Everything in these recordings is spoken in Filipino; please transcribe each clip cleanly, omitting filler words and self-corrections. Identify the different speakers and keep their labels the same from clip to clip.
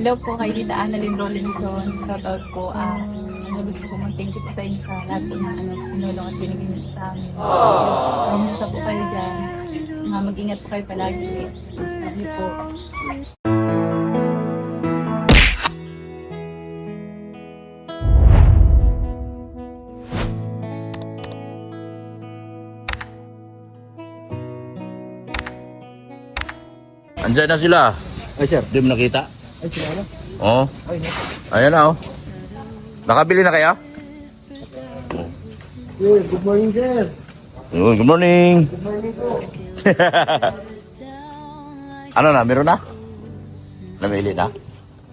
Speaker 1: Hello po kay Tita Annalyn Rollinson. Shoutout po. Gusto ko mag-thank you po sa inyo sa lahat po na pinulong at binigay niyo sa amin. Kamusta po kayo dyan? Mag-ingat po kayo palagi. Love you po.
Speaker 2: Andiyan na sila.
Speaker 3: Ay, sir.
Speaker 2: Di mo nakita?
Speaker 3: Ay, sila na.
Speaker 2: Oo.
Speaker 3: Ay, na.
Speaker 2: Ayan na oh. Nakabili na kaya?
Speaker 3: Yes, good morning, sir.
Speaker 2: Good morning.
Speaker 3: Good morning po.
Speaker 2: Ano na, meron na? Namili na?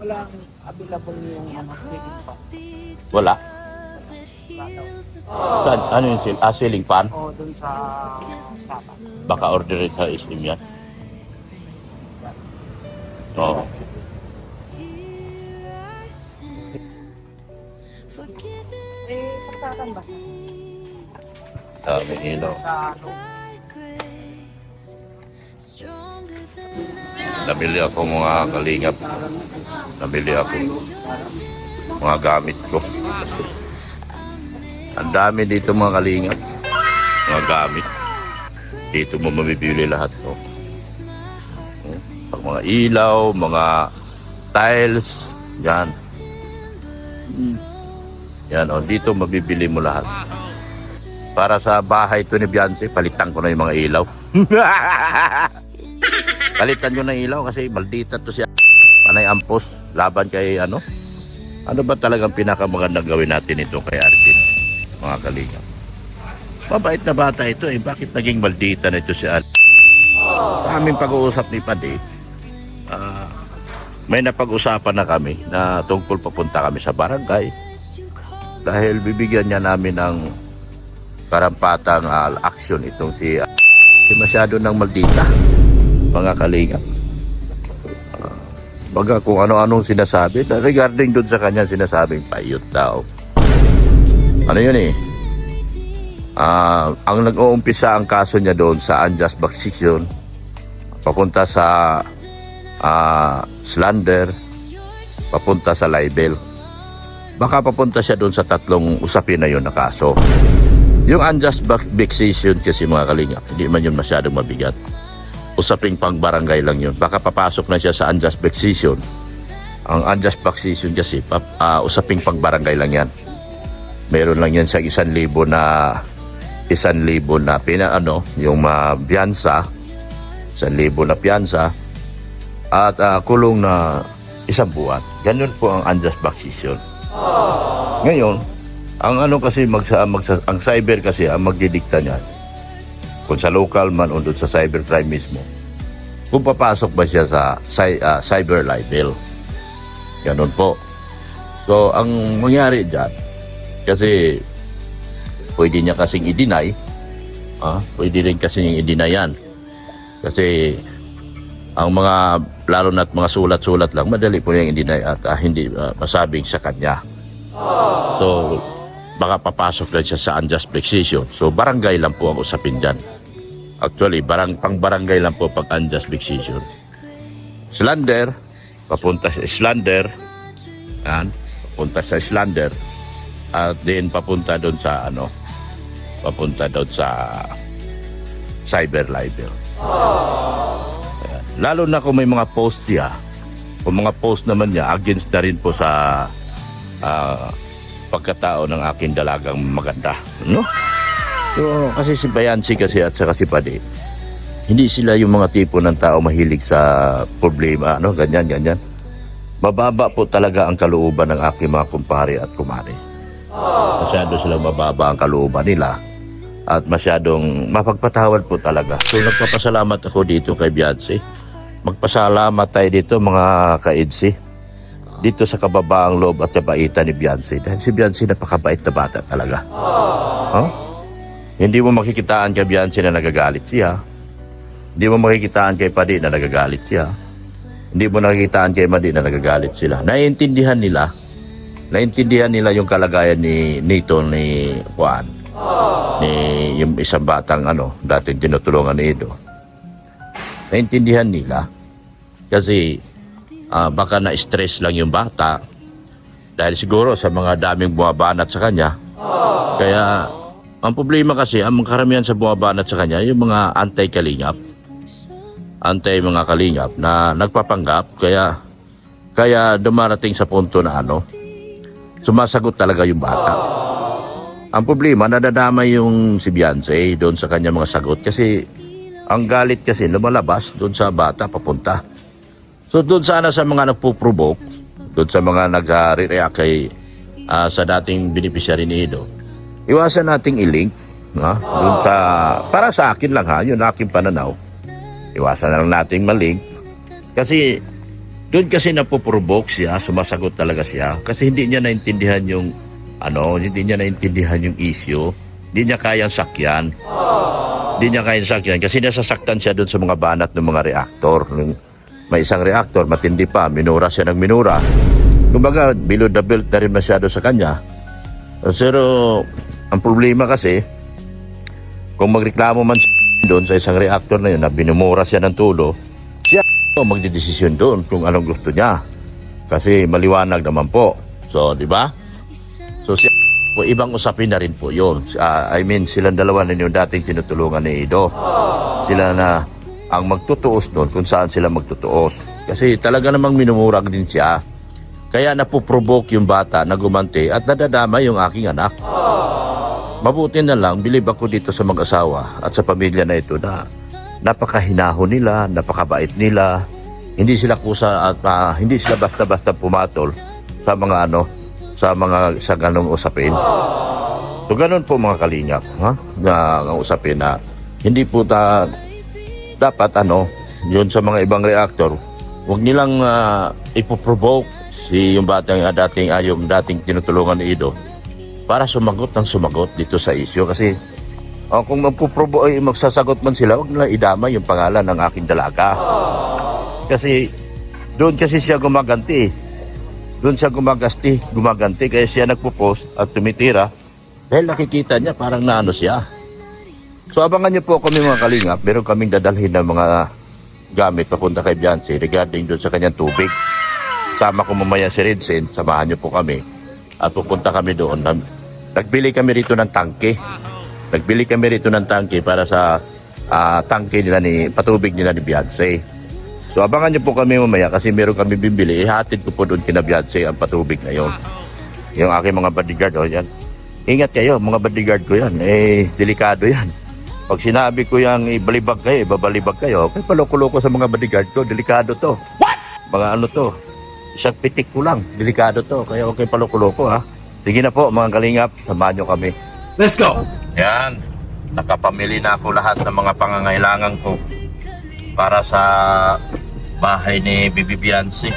Speaker 3: Walang available yung ceiling fan.
Speaker 2: Wala? Saan? Ano yung ceiling fan?
Speaker 3: O, dun sa sapa.
Speaker 2: Baka orderin sa SM yan. Oo.
Speaker 3: Saksakan ba?
Speaker 2: Dami ilaw.
Speaker 3: Sa loob.
Speaker 2: Nabili ako mga kalingap. Nabili ako mga gamit ko. Ang dami dito mga kalingap. Mga gamit. Dito mo mabibili lahat to. Mga ilaw, mga tiles. Yan. Yan o. Dito mabibili mo lahat. Para sa bahay to ni Beyonce, palitan ko na yung mga ilaw. Palitan ko na yung ilaw kasi maldita to siya. Panay ampos, laban kay ano. Ano ba talagang pinakamagandang gawin natin ito kay Artin? Mga kalingap. Mabait na bata ito eh. Bakit naging maldita na ito si Artin? Sa aming pag-uusap ni Padi, may napag-usapan na kami na tungkol papunta kami sa barangay. Dahil bibigyan niya namin ng karampatang aksyon itong si masyado ng maldita, mga kalingap. Baga kung ano-anong sinasabi regarding doon sa kanya sinasabing payot daw. Ano yun eh? Ang nag-uumpisa ang kaso niya doon sa unjust vexation, papunta sa slander, papunta sa libel. Baka papunta siya doon sa tatlong usapin na yun na kaso. Yung unjust vexation kasi mga kalingap, hindi man yun masyadong mabigat. Usaping pang barangay lang yun. Baka papasok na siya sa unjust vexation. Ang unjust vexation kasi, usaping pang barangay lang yan. Meron lang yan sa 1,000 na yung piyansa, 1,000 na piyansa, at kulong na 1 buwan. Ganun po ang unjust vexation. Ngayon, ang kasi ang cyber kasi ang magdidikta niyan. Kung sa local man o doon sa cybercrime mismo. Kung papasok ba siya sa cyber libel. Ganun po. So, ang mangyari diyan kasi pwede niya kasing i-deny. Pwede rin kasing i-deny yan. Kasi ang mga lalo na't mga sulat-sulat lang madali po niyang i-deny at hindi masabing sa kanya. So, baka papasok lang siya sa unjust vexation. So, barangay lang po ang usapin dyan. Actually, pang barangay lang po pag unjust vexation. Slander, papunta sa slander. Yan, papunta sa slander. At then, papunta doon sa cyber libel. Lalo na kung may mga post niya. Kung mga post naman niya, against na rin po sa pagkatao ng aking dalagang maganda, no? So, kasi si Beyonce kasi at saka si Padi, hindi sila yung mga tipo ng tao mahilig sa problema, no? Ganyan. Mababa po talaga ang kalooban ng aking mga kumpare at kumare. Masyado silang mababa ang kalooban nila at masyadong mapagpatawad po talaga. So, nagpapasalamat ako dito kay Beyonce. Magpasalamat tayo dito mga ka-EDSI. Dito sa kababaang loob at kabaitan ni Beyonce. Dahil si Beyonce napakabait na bata talaga. Hindi mo makikitaan kay Beyonce na nagagalit siya. Hindi mo makikitaan kay Padi na nagagalit siya. Hindi mo nakikitaan kay Madi na nagagalit sila. Naiintindihan nila yung kalagayan ni Juan. Ni yung isang batang dati tinutulungan ni Edo. Naiintindihan nila. Kasi baka na-stress lang yung bata dahil siguro sa mga daming bumabanat sa kanya. Kaya ang problema kasi, ang karamihan sa bumabanat sa kanya, yung mga anti-kalingap, mga kalingap na nagpapanggap. Kaya dumarating sa punto na sumasagot talaga yung bata. Ang problema, nadadama yung si Beyonce doon sa kanya mga sagot kasi ang galit kasi lumalabas doon sa bata papunta. So doon sana sa mga nagpo-provoke, doon sa mga nag-react kay sa dating beneficiary ni Ido, iwasan nating i-link, doon sa, para sa akin lang yun aking pananaw. Iwasan na lang nating malink kasi doon kasi napoprovoke siya, sumasagot talaga siya kasi hindi niya naintindihan yung issue, hindi niya kayang sakyan. Kasi nasasaktan siya doon sa mga banat ng mga reactor. May isang reactor, matindi pa, minura siya ng minura. Kumbaga, below the belt na rin masyado sa kanya. Pero ang problema kasi, kung magreklamo man doon sa isang reactor na yun na binumura siya ng tulo, siya magdidesisyon doon kung anong gusto niya. Kasi maliwanag naman po. So, di ba? So, siya po, ibang usapin na rin po yun. Silang dalawa na yung dating tinutulungan ni Ido. Sila na ang magtutuos doon kung saan sila magtutuos. Kasi talaga namang minumurag din siya. Kaya napoprovoke yung bata na gumante at nadadama yung aking anak. Mabuti na lang, bilib ako dito sa mag-asawa at sa pamilya na ito na napakahinahon nila, napakabait nila. Hindi sila kusa at hindi sila basta-basta pumatol sa mga sa ganong usapin. So ganon po mga kalingap, na usapin na hindi po dapat yun sa mga ibang reactor, huwag nilang ipoprovoke yung batang yung dating tinutulungan ni Ido para sumagot dito sa issue kasi kung magsasagot man sila, huwag nilang idama yung pangalan ng aking dalaga. Kasi doon kasi siya gumaganti. Doon siya gumaganti kaya siya nagpo-post at tumitira dahil nakikita niya parang naano siya. So abangan niyo po kami mga kalingap, meron kaming dadalhin ng mga gamit papunta kay Beyonce regarding doon sa kanyang tubig. Sama ko mamaya si Redsen, samahan niyo po kami at pupunta kami doon. Nagbili kami rito ng tangke. Para sa tangke nila patubig nila ni Beyonce. So abangan niyo po kami mamaya kasi meron kami bibili. Ihatid ko po doon kina Beyonce ang patubig na yon. Yung aking mga bodyguard, yan. Ingat kayo, mga bodyguard ko yan. Delikado yan. Pag sinabi ko yung ibalibag kayo, ibabalibag kayo, okay, paloko-loko sa mga bodyguard ko, delikado to. What? Mga to, isang pitik ko lang, delikado to. Kaya okay, paloko-loko Sige na po mga kalingap, samahan nyo kami.
Speaker 3: Let's go!
Speaker 2: Yan, nakapamili na ako lahat ng mga pangangailangan ko para sa bahay ni Bibi Beyonce.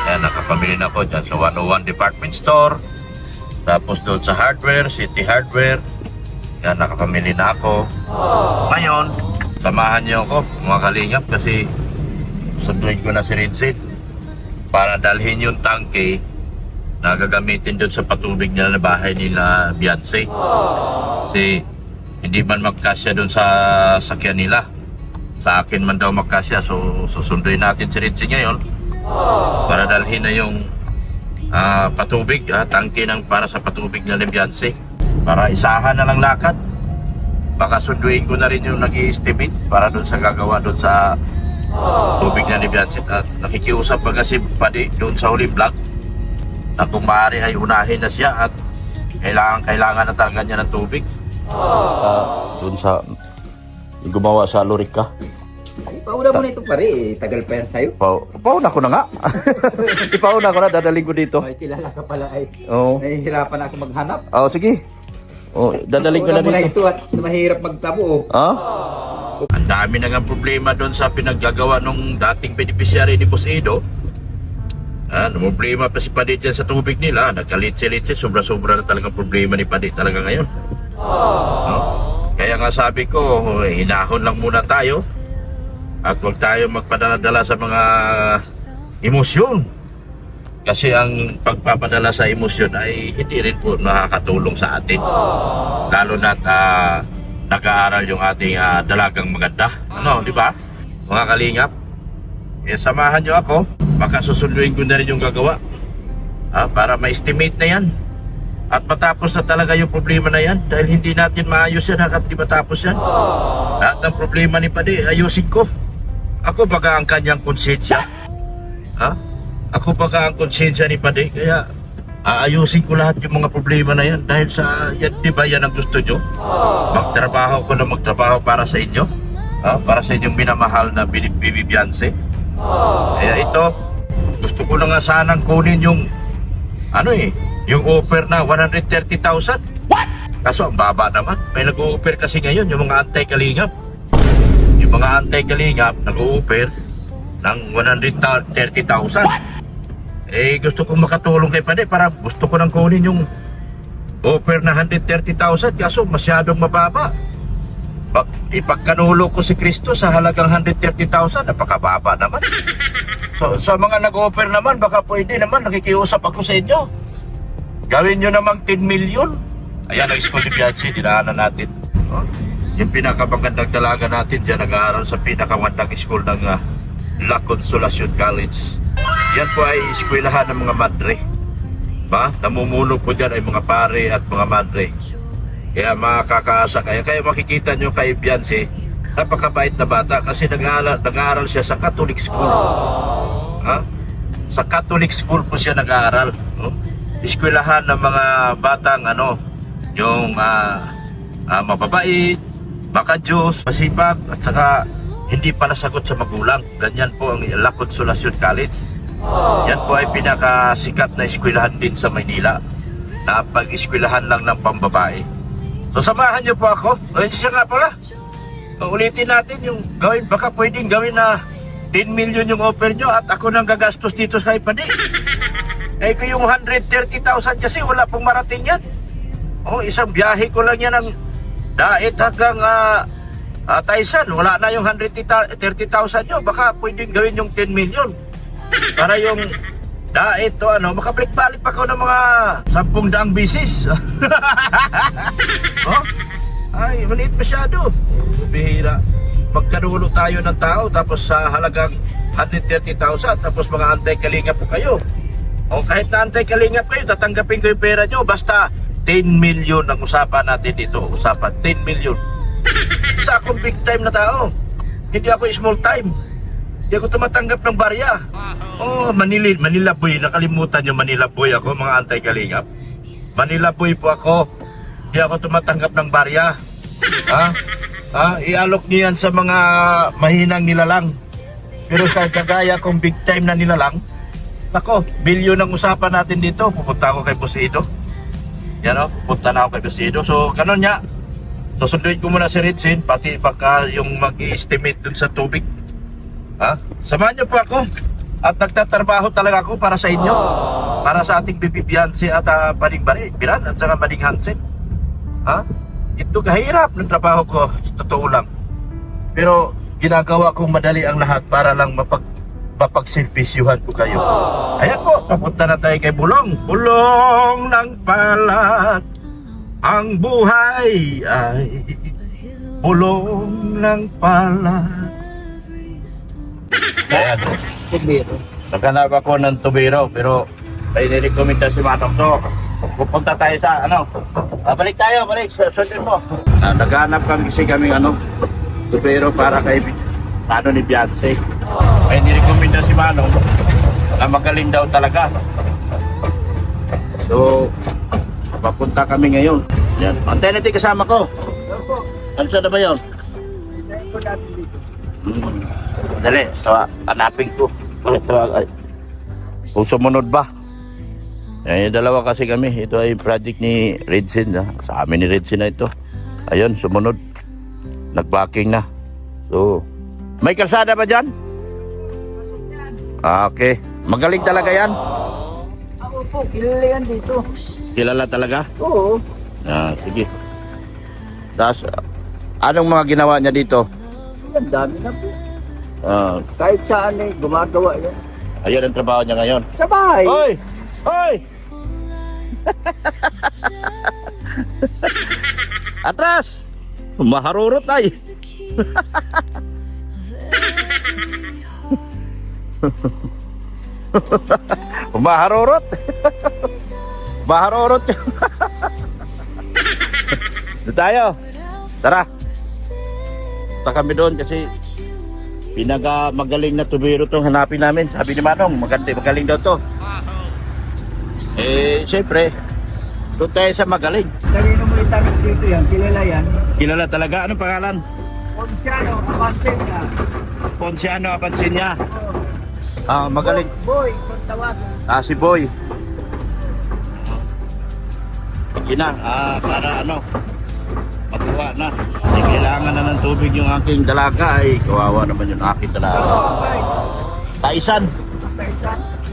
Speaker 2: Yan, nakapamili na ako dyan sa 101 Department Store. Tapos doon sa Hardware, City Hardware. Yan, nakapamili na ako. Ngayon, samahan niyo ako mga kalingap kasi sunduin ko na si Rinsit para dalhin yung tangke na gagamitin doon sa patubig nila na bahay nila Beyonce. Kasi hindi man magkasya doon sa sakyan nila. Sa akin man daw magkasya. So susunduin natin si Rinsit ngayon para dalhin na yung patubig, tangke para sa patubig nila Beyonce. Para isahan na lang lakad. Baka sunduin ko na rin yung nag-i-estimate para doon sa gagawa doon sa tubig na ni Beyonce. At nakikiusap pa kasi padi doon sa huling vlog na kung maaari ay unahin na siya at kailangan na talaga niya ng tubig. Doon sa gumawa sa Lorica.
Speaker 4: Pauna mo na ito pare, tagal pa yan sa'yo.
Speaker 2: Pauna ko na nga. Ipauna ko na, dadaling ko dito.
Speaker 4: May kilala ka pala ay.
Speaker 2: Oo.
Speaker 4: Nahihirapan ako maghanap.
Speaker 2: Sige. Dadaling ko na
Speaker 4: Pauna mo na
Speaker 2: dito.
Speaker 4: ito at mahirap magtabo.
Speaker 2: Ang dami na nga problema doon sa pinaggagawa ng dating beneficiary ni Boss Ido. Problema pa si Padit dyan sa tubig nila. Nagkalitsi-litsi, sobra-sobra na talagang problema ni Padit talaga ngayon. Kaya nga sabi ko, hinahon lang muna tayo. At huwag tayo magpadala sa mga emosyon. Kasi ang pagpapadala sa emosyon ay hindi rin po nakakatulong sa atin. Lalo na nag-aaral yung ating dalagang maganda. Di ba? Mga kalingap, samahan nyo ako. baka susunduin ko na rin yung gagawa. Para ma-estimate na yan. At matapos na talaga yung problema na yan. Dahil hindi natin maayos yan hanggat di matapos yan. Lahat ng problema ni Pade, ayusin ko. Ako baga ang kanyang konsensya. Ako baga ang konsensya ni Pade. Kaya aayusin ko lahat yung mga problema na yan. Dahil sa yan, di ba yan ang gusto nyo? Magtrabaho ko na magtrabaho para sa inyo. Para sa inyong minamahal na Bibi Beyonce. Kaya ito, gusto ko na nga sanang kunin yung yung offer na 130,000. What? Kaso ang baba naman. May nag-o-offer kasi ngayon yung mga anti-kalingap. Yung mga anti-kalingap nag-o-offer ng 130,000. Gusto ko makatulong kay Pade para gusto ko nang kunin yung offer na 130,000 kaso masyadong mababa. Ipagkanulo ko si Kristo sa halagang 130,000, napakababa naman. So sa mga nag-offer naman, baka pwede naman, nakikiusap ako sa inyo. Gawin nyo namang 10 million. Ayan ang school ni Beyonce, dinaanan natin. Yung pinakamagandang dalaga natin dyan, nag-aaral sa pinakamagandang school ng La Consolacion College. Yan po ay eskwelahan ng mga madre. Namumuno po dyan ay mga pare at mga madre. Kaya makakaasa kayo. Kaya makikita nyo kay Beyonce, napakabait na bata kasi nag-aaral siya sa Catholic school. Sa Catholic school po siya nag-aaral. Eskwelahan ng mga batang yung mababait, makajos, masipag, at saka hindi pa nasagot sa magulang. Ganyan po ang La Consolacion College. Yan po ay pinakasikat na eskwelahan din sa Maynila na pag-eskwelahan lang ng pambabae. So samahan niyo po ako. Siya nga pala. Ulitin natin yung gawin. Baka pwedeng gawin na 10 million yung offer nyo at ako nang gagastos dito sa Pade. Yung 130,000 kasi wala pong marating yan. Isang biyahe ko lang yan ng Dait hanggang Taisan. Wala na yung 130,000 nyo. Baka pwedeng gawin yung 10 million. Para yung Dait to makabalik-balik pa ko ng mga 10,000 bisis. Ay, maliit masyado. Bihira. Magkanulo tayo ng tao tapos sa halagang 130,000 tapos mga antay-kalingap po kayo. Kahit na antay-kalingap kayo, tatanggapin ko yung pera nyo. Basta 10 million ang usapan natin dito. Usapan, 10 million. Isa akong big time na tao. Hindi ako small time. Hindi ako tumatanggap ng barya. Manila Boy. Nakalimutan nyo, Manila Boy ako, mga antay-kalingap. Manila Boy po ako. Hindi ako tumatanggap ng barya. Ialok niyo yan sa mga mahinang nilalang. Pero sa kagaya kong big time na nilalang, nako, bilyon ang usapan natin dito. Pupunta ako kay Boss Edo. Pupunta na ako kay Boss Edo. So, ganun niya. Susunduin ko muna si Ritzin, pati baka yung mag-estimate dun sa tubig. Samahan niyo po ako. At nagtatrabaho talaga ako para sa inyo. Para sa ating Bibi Beyonce at Bading Biran at saka Bading Hansen. Ito kahirap ng trabaho ko, totoo lang. Pero ginagawa kong madali ang lahat para lang mapagservisyuhan ko kayo. Ayan po, papunta na tayo kay Bulong. Bulong ng palad, ang buhay ay bulong ng palad. Ayan po.
Speaker 3: Tubiro.
Speaker 2: Naghanap ako ng tubiro, pero may nirekomenda si Manong. So, pupunta tayo sa balik tayo, sundin mo. Naghanap kasi kami tubiro para kay ni Beyonce. May nirekomenda si Manong na magaling daw talaga. So, papunta kami ngayon. Yan. Antay natin kasama ko. Ano na ba yun? Dali, hanapin ko. Kung sumunod ba? Yung dalawa kasi kami. Ito ay project ni Redsin. Sa amin ni Redsin na ito. Ayun, sumunod. Nag-backing na. So, may kalsada ba dyan? Okay. Magaling talaga yan?
Speaker 3: Ako po, kilala yan dito.
Speaker 2: Kilala talaga?
Speaker 3: Oo.
Speaker 2: Sige. Tapos, anong mga ginawa niya dito?
Speaker 3: Ang dami na po.
Speaker 2: Kahit
Speaker 3: saan gumagawa yan.
Speaker 2: Ayun ang trabaho niya ngayon.
Speaker 3: Sa bahay.
Speaker 2: Hoy! Hoy! Atras! Maharurot ay. Maharorot. Maharorot yun. Doon tayo. Tara. Punta kami doon kasi magaling na tubero tong hanapin namin. Sabi ni Manong, magaling daw to. Eh, siyempre, doon tayo sa magaling.
Speaker 3: Kanino mo itanong dito yan? Kilala yan?
Speaker 2: Kilala talaga. Anong pangalan?
Speaker 3: Ponsiano, Amansen na.
Speaker 2: Ponsiano, kapansin niya. Ah, magaling.
Speaker 3: Boy, kung tawag.
Speaker 2: Si Boy. Sige na, para makuha na. Kasi kailangan na ng tubig yung aking dalaga. Ay, kawawa naman yung aking dalaga. Taisan.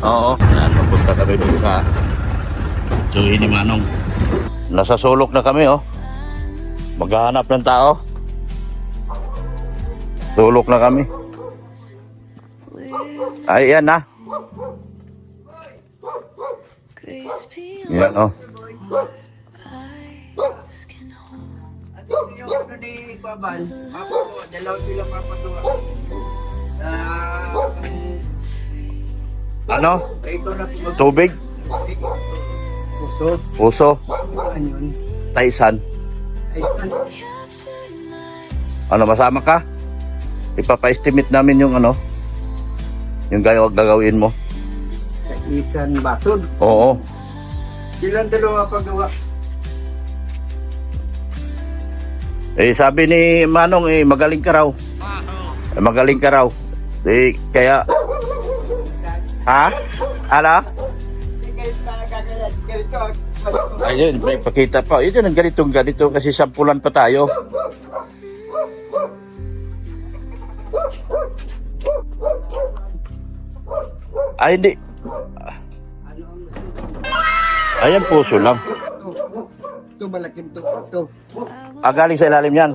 Speaker 2: Oo. Yan, papunta kami dito sa Suhi ni Manong. Nasa sulok na kami, oh. Maghahanap ng tao. Sulok na kami. Ay, yan na. Yan, oh.
Speaker 3: Yung ano ni Babal, ako po, dalaw silang mapatuwa.
Speaker 2: Ano?
Speaker 3: Ito na po.
Speaker 2: Tubig?
Speaker 3: Puso.
Speaker 2: Puso?
Speaker 3: Ano yun?
Speaker 2: Taisan?
Speaker 3: Ay,
Speaker 2: Ano, masama ka? Ipapa-estimate namin yung yung gagawin mo.
Speaker 3: sa isan basod.
Speaker 2: Oo.
Speaker 3: Silang dalawa paggawa.
Speaker 2: Eh, sabi ni Manong, magaling ka raw. Magaling ka raw. Eh, kaya... Ha? Ano? Ayun, may pakita pa. Ito ng ganito kasi sampulan pa tayo. Ay, hindi. Ayan, puso lang.
Speaker 3: Ito, malaking to. Ito.
Speaker 2: Galing sa ilalim yan.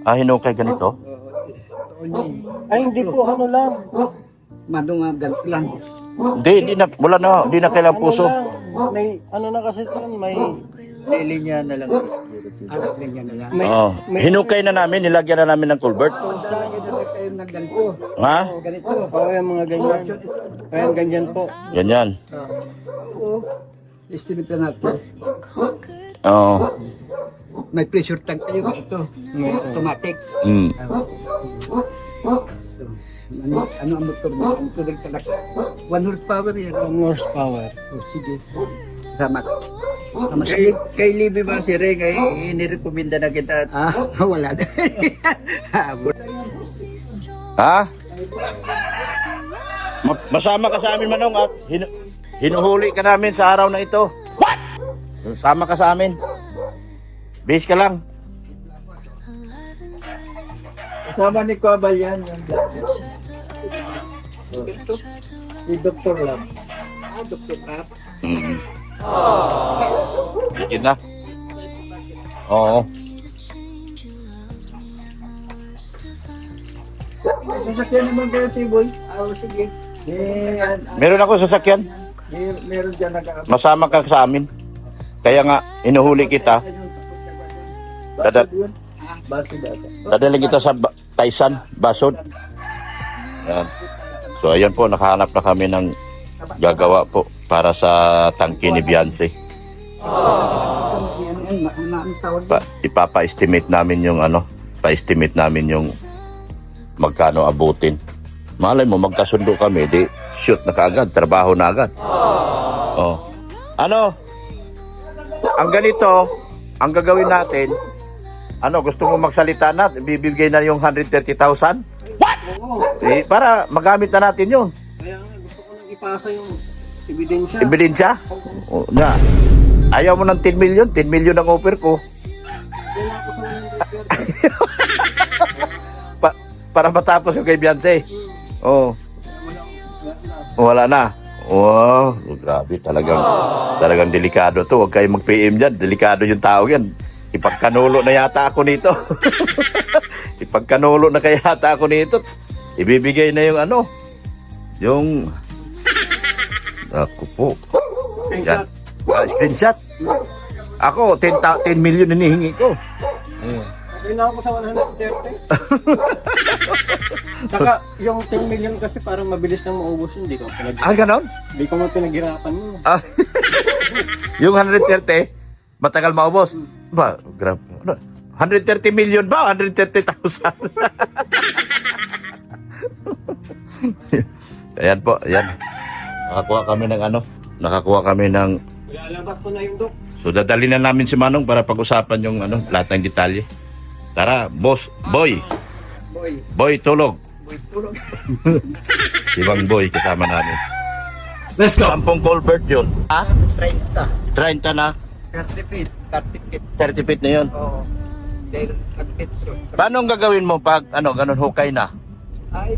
Speaker 2: Hinukay ganito.
Speaker 3: Ay, hindi po, ano lang. Madungagan lang.
Speaker 2: Hindi na kailangan puso.
Speaker 3: May, ano na kasi ito, may linya na lang. Anak linya na lang.
Speaker 2: Oh. Hinukay na namin, nilagyan na namin ng culvert.
Speaker 3: Saan yun na kayo ng ganito?
Speaker 2: Ha?
Speaker 3: Ganito. Oo, yung mga ganyan. Ayan, ganyan po.
Speaker 2: Ganyan.
Speaker 3: Oo. Estimate na natin.
Speaker 2: Oo.
Speaker 3: May pressure tank kayo ito. Automatic.
Speaker 2: Mm.
Speaker 3: So, ano ang motor mo? Ang tulig talaga. 1 horsepower yan. 1 horsepower. Oh, sige. Sama ka.
Speaker 4: Kay Libby ba si Reng ay inirekomenda na kita.
Speaker 3: Wala na.
Speaker 2: Ha? Masama ka sa amin, Manong, at hinuhuli ka namin sa araw na ito. What? Sama ka sa amin. Base ka lang.
Speaker 3: Kasama ni Kwabal yan. Ito. Si Dr. Lab. Dr. Lab.
Speaker 2: Yun na. Oo.
Speaker 3: Sasakyan naman kayo si Boy. Sige.
Speaker 2: Meron ako sasakyan.
Speaker 3: Meron dyan
Speaker 2: Masama ka sa amin. Kaya nga, inuhuli kita. Dadaling kita sa Taisan, Basod. Yan. So, ayan po, nakahanap na kami ng gagawa po para sa tangke ni Beyonce. Ipapa-estimate namin yung pa-estimate namin yung magkano abutin. Malay mo, magkasundo kami, di shoot na kaagad, trabaho na agad. Oh. Ang ganito, ang gagawin natin, gusto mo magsalita na, bibigay na yung 130,000? What? Para magamit na natin yun.
Speaker 3: Kaya nga, gusto ko nang ipasa yung ebidensya.
Speaker 2: Ebidensya? Na. Ayaw mo ng 10 million? 10 million ang offer ko.
Speaker 3: Kaya ako sa
Speaker 2: Para matapos yung kay Beyonce. Oh. Wala na. Oh, grabe. Talagang delikado to. Huwag kayo mag-PM dyan. Delikado yung tao yan. Ipagkanulo na yata ako nito. Ipagkanulo na kaya yata ako nito. Ibibigay na yung yung... Ako po. Yan. Screenshot. Ako, 10 million hinihingi ko.
Speaker 3: Yun ako sa 130. Saka yung 10 million kasi parang mabilis nang maubos yun.
Speaker 2: Ganon?
Speaker 3: Hindi ko man pinaghirapan yun.
Speaker 2: Ah, yung 130, matagal maubos. Ba, grabe. Ano? 130 million ba? 130,000? Ayan po, ayan. Nakakuha kami ng
Speaker 3: Lalabas ko na yung dok.
Speaker 2: So dadali na namin si Manong para pag-usapan yung lahat ng detalye. Tara, boss, boy, tulog.
Speaker 3: Boy, tulog.
Speaker 2: Si Bang Boy kasama namin. Let's go. 10 culvert yun. Ha?
Speaker 3: 30.
Speaker 2: 30 na.
Speaker 3: 30 feet. 30 feet.
Speaker 2: 30 feet na yun.
Speaker 3: Oo. Dahil sa petro.
Speaker 2: Paano ang gagawin mo pag ganun hukay na?
Speaker 3: Ay,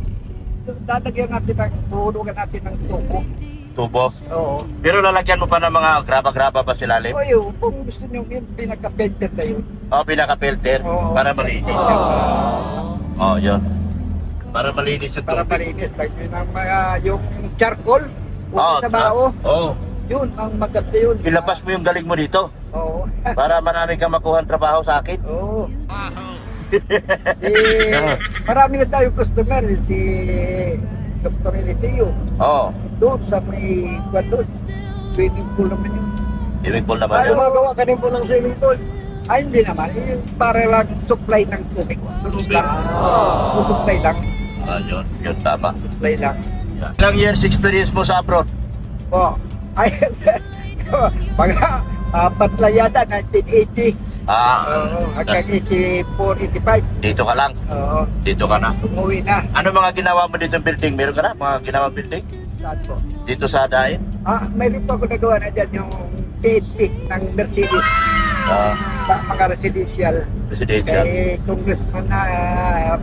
Speaker 3: dadagyan natin buhulugan natin ng tubo.
Speaker 2: Tubo?
Speaker 3: Oo.
Speaker 2: Pero lalagyan mo pa ng mga graba-graba pa sa lalim?
Speaker 3: O yun, kung gusto nyo yung pinaka-filter na yun.
Speaker 2: O, pinaka-filter
Speaker 3: Oo.
Speaker 2: para malinis. O, yun. Para malinis yung
Speaker 3: Para
Speaker 2: tubig.
Speaker 3: malinis. Like yun ang mga, yung charcoal.
Speaker 2: Oo,
Speaker 3: Sa bao.
Speaker 2: Oo.
Speaker 3: Yun, ang maganda yun.
Speaker 2: Ilabas mo yung galing mo dito
Speaker 3: Oo.
Speaker 2: para marami kang makuha trabaho sa akin.
Speaker 3: Oo. Marami na tayong customer. Si Dr. Eliseo.
Speaker 2: Oo.
Speaker 3: Doon sa may doon. Swimming pool naman yun.
Speaker 2: Swimming pool naman
Speaker 3: Paano
Speaker 2: yun.
Speaker 3: magawa ka din po ng swimming pool? Ay, hindi naman. Yung para lang supply ng tubig. Tulog lang. Supply lang.
Speaker 2: Yun. Yun, tama.
Speaker 3: Supply lang.
Speaker 2: Ilang years experience mo sa abroad?
Speaker 3: Oh. Ay, mga apat na yata, 1980. Hanggang 84, 85.
Speaker 2: Dito ka lang.
Speaker 3: Oo.
Speaker 2: Dito ka na.
Speaker 3: Umuwi na.
Speaker 2: Ano mga ginawa mo dito ng building? Meron ka na mga ginawa building?
Speaker 3: Saan po?
Speaker 2: Dito sa Dain?
Speaker 3: Mayroon pa ako nagawa na dyan yung PSP ng Mercedes. Mga residential.
Speaker 2: Residential.
Speaker 3: Kay Congressman na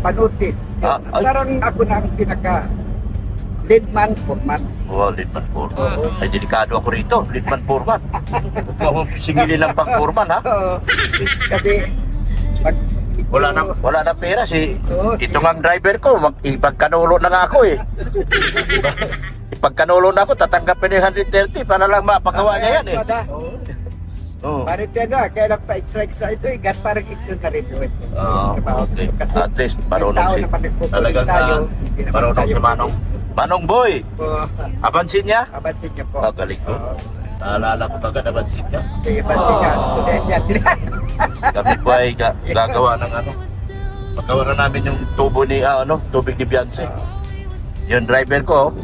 Speaker 3: Panutis.
Speaker 2: Ay.
Speaker 3: Parang ako na ang pinaka lead man for man.
Speaker 2: Oh, Lidman Purman. Ay, delikado ako rito. Lidman Purman. Huwag mo singilin ng pang Purman, ha?
Speaker 3: Oo. Kasi pag
Speaker 2: Wala na pera
Speaker 3: Oo,
Speaker 2: ito nga ang driver ko, ipagkanulo na nga ako eh. Ipagkanulo na ako, tatanggapin yung 130 para lang mapagawa niya yan eh. Oo.
Speaker 3: Parit yan na, kaya lang pa extra ito eh, parang extra na rin ito.
Speaker 2: Okay. At least marunong
Speaker 3: tao
Speaker 2: si
Speaker 3: naman nagpupunta
Speaker 2: talagang
Speaker 3: tayo, hindi naman
Speaker 2: marunong
Speaker 3: tayo
Speaker 2: si Manong. Manong Boy, abansin niya?
Speaker 3: Abansin niya po.
Speaker 2: Galing ko. Naalala ko kagad abansin niya.
Speaker 3: Sige, abansin niya. Student yan.
Speaker 2: Kami po ay gagawa ng magawa na namin yung tubo ni tubig ni Beyonce. Yung driver ko,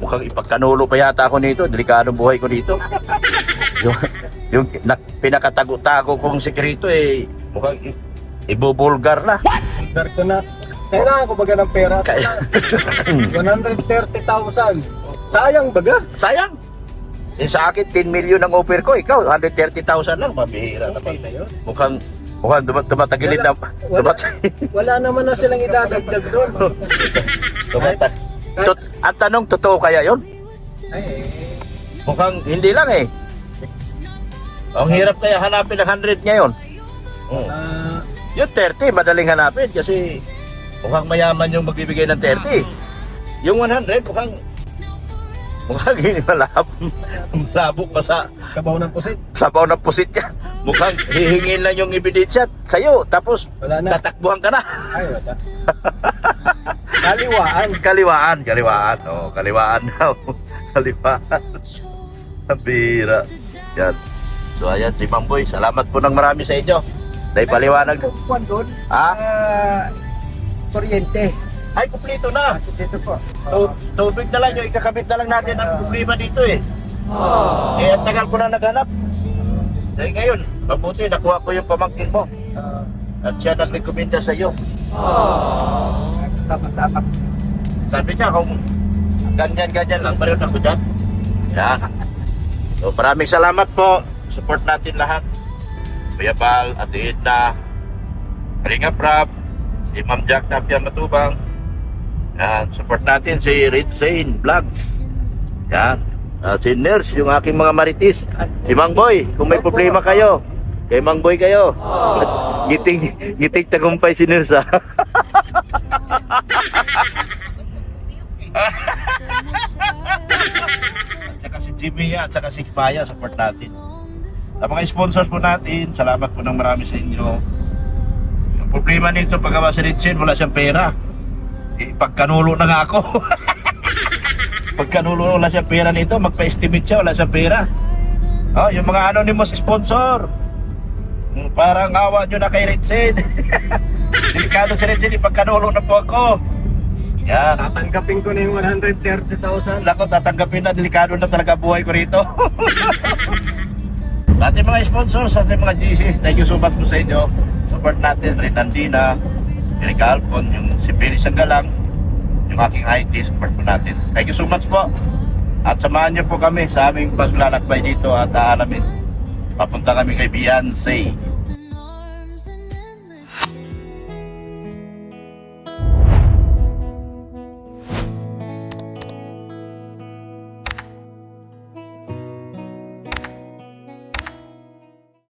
Speaker 2: mukhang ipagkanulo pa yata ako nito, delikado buhay ko dito. yung pinakatago-tago kong sekreto mukhang ibubulgar na.
Speaker 3: Berto na. Kailangan ko baga ng pera. 130,000. Sayang baga.
Speaker 2: Sayang. Sa akin 10 million ang offer ko, ikaw 130,000 lang, mabihira naman. Mukhang tumatagilid na
Speaker 3: Wala naman na silang idadagdag doon.
Speaker 2: At tanong, totoo kaya yon? Mukhang hindi lang eh. Ang hirap kaya hanapin ng 100 ngayon. Yung 30, madaling hanapin kasi mukhang mayaman yung magbibigay ng 30. Yung 100, mukhang hindi malabo pa sa
Speaker 3: Sabaw ng pusit.
Speaker 2: sabaw ng pusit yan. Mukhang hihingin lang yung ebidensya sa'yo, tapos
Speaker 3: Wala na.
Speaker 2: tatakbuhan ka na.
Speaker 3: Ay, wala. Kaliwaan.
Speaker 2: Kaliwaan. Oh, kaliwaan daw. Kaliwaan. Ang bira. Yan. So ayan, si Mang Boy, salamat po ng marami sa inyo. Dahil paliwanag.
Speaker 3: Kuwan doon.
Speaker 2: Ha?
Speaker 3: Kuryente.
Speaker 2: Ay, kumpleto na.
Speaker 3: Dito po.
Speaker 2: Tubig na lang yung ikakabit na lang natin ang problema dito eh. Ang tagal ko na naghanap. Dahil ngayon, mabuti, nakuha ko yung pamangkin mo. At siya nag-recommenda sa iyo.
Speaker 3: Tama.
Speaker 2: Sabi niya, kung ganyan lang, meron ako dyan. Yan. So, maraming salamat po. Support natin lahat. Kuya Bal, Ate Edna, Kalinga Prab, si Ma'am Jack Tapia Matubang. Yan. Support natin si Red Zane Vlogs. Yan. Si Nurse, yung aking mga maritis. Si Mang Boy, kung may problema kayo, kay Mang Boy kayo. At giting tagumpay si Nurse, ha? At saka si Jimmy at saka si Paya, support natin. Sa mga sponsors po natin, salamat po ng marami sa inyo. problema nito paggawa si Richard, wala siyang pera. Pagkanulo na nga ako. Pagkanulo wala siyang pera nito, magpa-estimate siya, wala siyang pera. Oh, yung mga anonymous sponsor. Parang awa nyo na kay Richard. Delikado si Richard, ipagkanulo na po ako. Yan.
Speaker 3: Tatanggapin ko na yung 130,000.
Speaker 2: Ako, tatanggapin na, delikado na talaga buhay ko rito. Sa ating mga sponsors, sa ating mga GC, thank you so much po sa inyo. Support natin, Renandina, Eric Alpon, yung si Billy Sanggalang, yung aking IT, support po natin. Thank you so much po. At samahan niyo po kami sa aming paglalakbay dito at aalamin. Papunta kami kay Beyonce.